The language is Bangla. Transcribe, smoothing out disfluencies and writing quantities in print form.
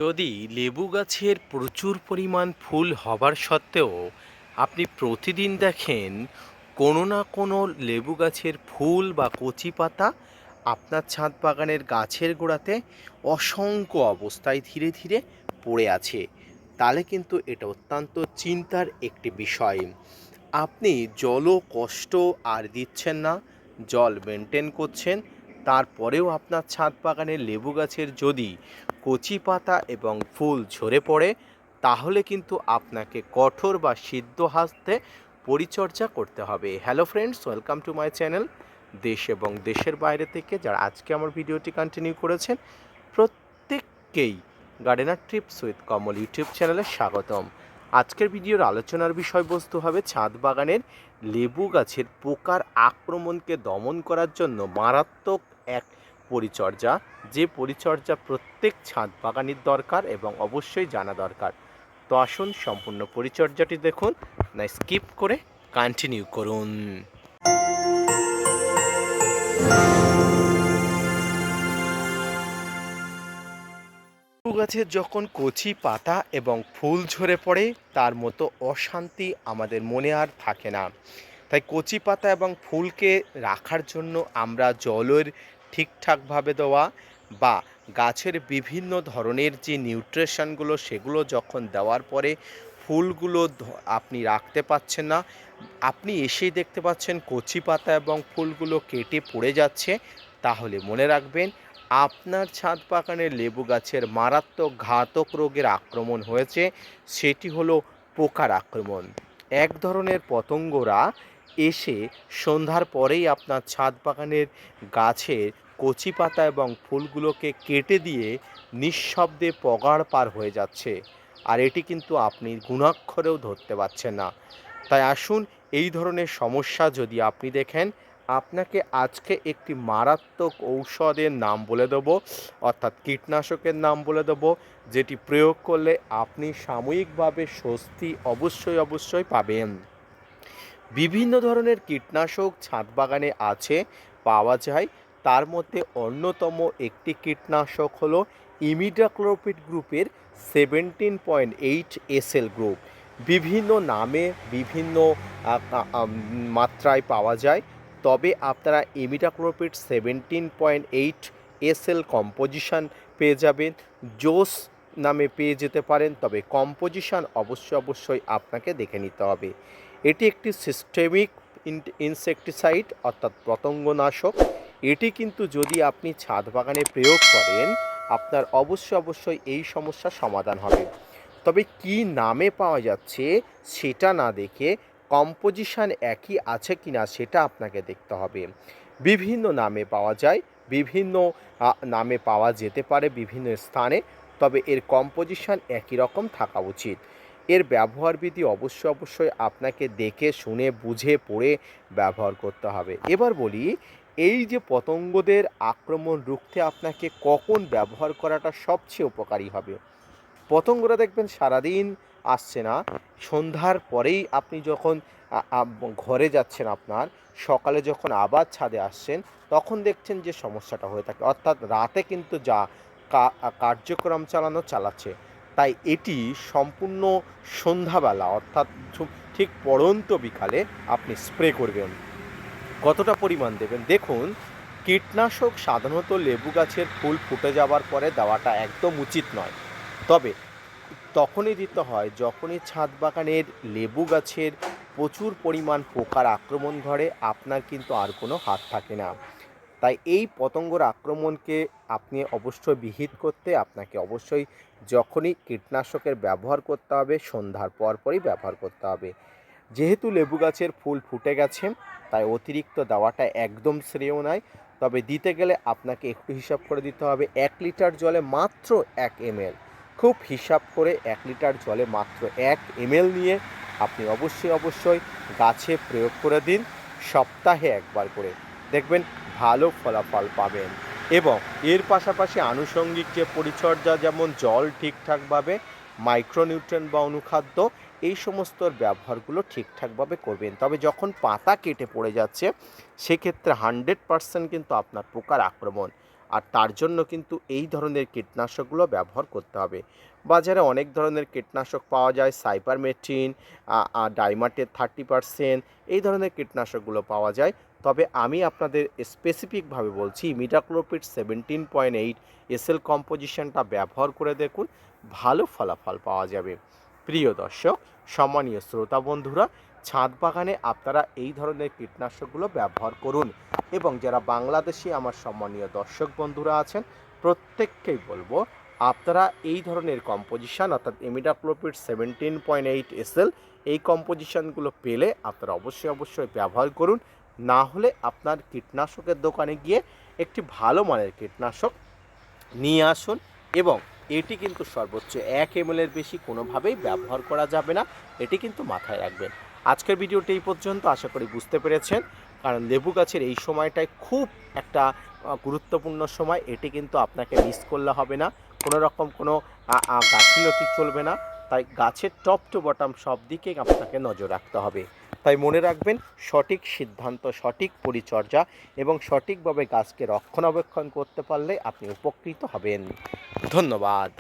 যদি লেবু গাছের প্রচুর পরিমাণ ফুল হবার সত্ত্বেও আপনি প্রতিদিন দেখেন কোনো না কোনো লেবু গাছের ফুল বা কচি পাতা আপনার ছাদ বাগানের গাছের গোড়াতে অসংখ্য অবস্থায় ধীরে ধীরে পড়ে আছে, তাহলে কিন্তু এটা অত্যন্ত চিন্তার একটি বিষয়। আপনি জলও কষ্ট আর দিচ্ছেন না, জল মেনটেন করছেন, তারপরেও আপনার ছাদ বাগানের লেবু গাছের যদি কচি পাতা এবং ফুল ঝরে পড়ে, তাহলে কিন্তু আপনাকে কঠোর বা সিদ্ধ হস্তে পরিচর্যা করতে হবে। Hello friends, welcome to my channel. দেশ এবং দেশের বাইরে থেকে যারা আজকে আমার ভিডিওটি কন্টিনিউ করেছেন, প্রত্যেককেই gardener TRIPS with Kamal YouTube চ্যানেলে স্বাগতম। আজকের ভিডিওর আলোচনার বিষয়বস্তু হবে ছাদ বাগানের লেবু গাছের পোকার আক্রমণকে দমন করার জন্য মারাত্মক এক পরিচর্যা, যে পরিচর্যা প্রত্যেক ছাদ বাগানির দরকার এবং অবশ্যই জানা দরকার। তো আসুন সম্পূর্ণ পরিচর্যাটি দেখুন, না স্কিপ করে কন্টিনিউ করুন। লেবু গাছের যখন কচি পাতা এবং ফুল ঝরে পড়ে, তার মতো অশান্তি আমাদের মনে আর থাকে না। তাই কচি পাতা এবং ফুলকে রাখার জন্য আমরা জলের ঠিকঠাকভাবে দেওয়া বা গাছের বিভিন্ন ধরনের যে নিউট্রিশনগুলো সেগুলো যখন দেওয়ার পরে ফুলগুলো আপনি রাখতে পারছেন না, আপনি এসেই দেখতে পাচ্ছেন কচি পাতা এবং ফুলগুলো কেটে পড়ে যাচ্ছে, তাহলে মনে রাখবেন আপনার ছাদ বাগানের লেবু গাছের মারাত্মক ঘাতক রোগের আক্রমণ হয়েছে। সেটি হলো পোকার আক্রমণ। এক ধরনের পতঙ্গরা এসে সন্ধ্যার পরেই আপনার ছাদ বাগানের গাছের কচি পাতা এবং ফুলগুলোকে কেটে দিয়ে নিঃশব্দে পগার পার হয়ে যাচ্ছে, আর এটি কিন্তু আপনি গুণাক্ষরেও ধরতে পারছেন না। তাই আসুন, এই ধরনের সমস্যা যদি আপনি দেখেন, আপনাকে আজকে একটি মারাত্মক ঔষধের নাম বলে দেবো, অর্থাৎ কীটনাশকের নাম বলে দেবো, যেটি প্রয়োগ করলে আপনি সাময়িকভাবে স্বস্তি অবশ্যই পাবেন। বিভিন্ন ধরনের কীটনাশক ছাদ বাগানে আছে, পাওয়া যায়। তার মধ্যে অন্যতম একটি কীটনাশক হলো ইমিডাক্লোপিড গ্রুপের 17.8 SL গ্রুপ। বিভিন্ন নামে বিভিন্ন মাত্রায় পাওয়া যায়, তবে আপনারা ইমিডাক্লোপিড 17.8 SL কম্পোজিশন পেয়ে যাবেন। জোস নামে পেয়ে যেতে পারেন, তবে কম্পোজিশন অবশ্যই আপনাকে দেখে নিতে হবে। এটি একটি সিস্টেমিক ইনসেকটিসাইড, অর্থাৎ পতঙ্গনাশক। এটি কিন্তু যদি আপনি ছাদ বাগানে প্রয়োগ করেন, আপনার অবশ্যই এই সমস্যার সমাধান হবে। তবে কি নামে পাওয়া যাচ্ছে সেটা না দেখে কম্পোজিশন একই আছে কিনা সেটা আপনাকে দেখতে হবে। বিভিন্ন নামে পাওয়া যায়, বিভিন্ন নামে পাওয়া যেতে পারে বিভিন্ন স্থানে, তবে এর কম্পোজিশন একই রকম থাকা উচিত। এর ব্যবহার বিধি অবশ্যই আপনাকে দেখে শুনে বুঝে পড়ে ব্যবহার করতে হবে। এবার বলি, এই যে পতঙ্গদের আক্রমণ রুখতে আপনাকে কখন ব্যবহার করাটা সবচেয়ে উপকারী হবে। পতঙ্গরা দেখবেন সারাদিন আসছে না, সন্ধ্যার পরেই আপনি যখন ঘরে যাচ্ছেন, আপনার সকালে যখন আবার ছাদে আসছেন, তখন দেখছেন যে সমস্যাটা হয়ে থাকে, অর্থাৎ রাতে কিন্তু যা কার্যক্রম চালাচ্ছে। তাই এটি সম্পূর্ণ সন্ধ্যাবেলা, অর্থাৎ ঠিক পড়ন্ত বিকালে আপনি স্প্রে করবেন। কতটা পরিমাণ দেবেন দেখুন। কীটনাশক সাধারণত লেবু গাছের ফুল ফুটে যাওয়ার পরে দেওয়াটা একদম উচিত নয়, তবে তখনই দিতে হয় যখনই ছাদ বাগানের লেবু গাছের প্রচুর পরিমাণ পোকার আক্রমণ ঘটে, আপনার কিন্তু আর কোনো হাত থাকে না। তাই এই পতঙ্গর আক্রমণকে আপনি অবশ্যই বিহিত করতে আপনাকে অবশ্যই যখনই কীটনাশকের ব্যবহার করতে হবে, সন্ধ্যার পরই ব্যবহার করতে হবে। যেহেতু লেবু গাছের ফুল ফুটে গেছে, তাই অতিরিক্ত দেওয়াটা একদম শ্রেয় নয়। তবে দিতে গেলে আপনাকে একটু হিসাব করে দিতে হবে। 1 লিটার জলে মাত্র 1 ml, খুব হিসাব করে 1 লিটার জলে মাত্র 1 ml নিয়ে আপনি অবশ্যই গাছে প্রয়োগ করে দিন, সপ্তাহে একবার করে। দেখবেন ভালো ফলাফল পাবেন। এবং এর পাশাপাশি আনুষঙ্গিক যে পরিচর্যা, যেমন জল ঠিকঠাকভাবে, মাইক্রোনিউট্রিয়েন্ট বা অনুখাদ্য, এই সমস্ত ব্যবহারগুলো ঠিকঠাকভাবে করবেন। তবে যখন পাতা কেটে পড়ে যাচ্ছে, সেক্ষেত্রে 100% কিন্তু আপনার পোকার আক্রমণ। আর তার জন্য কিন্তু এই ধরনের কীটনাশকগুলো ব্যবহার করতে হবে। বাজারে অনেক ধরনের কীটনাশক পাওয়া যায়, সাইপারমেথ্রিন, ডাইমাটের 30%, এই ধরনের কীটনাশকগুলো পাওয়া যায়। তবে আমি আপনাদের স্পেসিফিকভাবে বলছি ইমিডাক্লোপিড 17.8 এসএল কম্পোজিশনটা ব্যবহার করে দেখুন, ভালো ফলাফল পাওয়া যাবে। প্রিয় দর্শক, সম্মানীয় শ্রোতা বন্ধুরা, ছাদ বাগানে আপনারা এই ধরনের কীটনাশকগুলো ব্যবহার করুন এবং যারা বাংলাদেশি আমার সম্মানীয় দর্শক বন্ধুরা আছেন প্রত্যেককেই বলবো আপনারা এই ধরনের কম্পোজিশন অর্থাৎ ইমিডাক্লোপিড 17.8 এসএল এই কম্পোজিশনগুলো পেলে আপনারা অবশ্যই ব্যবহার করুন। না হলে আপনার কীটনাশকের দোকানে গিয়ে একটি ভালো মানের কীটনাশক নিয়ে আসুন এবং এটি কিন্তু সর্বোচ্চ 1 ml বেশি কোনোভাবেই ব্যবহার করা যাবে না, এটি কিন্তু মাথায় রাখবেন। আজকের ভিডিওটি এই পর্যন্ত, আশা করি বুঝতে পেরেছেন। কারণ লেবু গাছের এই সময়টায় খুব একটা গুরুত্বপূর্ণ সময়, এটি কিন্তু আপনাকে মিস করলে হবে না, কোনো রকম কোনো গাফিলতি চলবে না। তাই গাছের টপ টু বটম সব দিকে আপনাকে নজর রাখতে হবে। তাই মনে রাখবেন, সঠিক সিদ্ধান্ত, সঠিক পরিচর্যা এবং সঠিকভাবে গাছকে রক্ষণাবেক্ষণ করতে পারলে আপনি উপকৃত হবেন। ধন্যবাদ।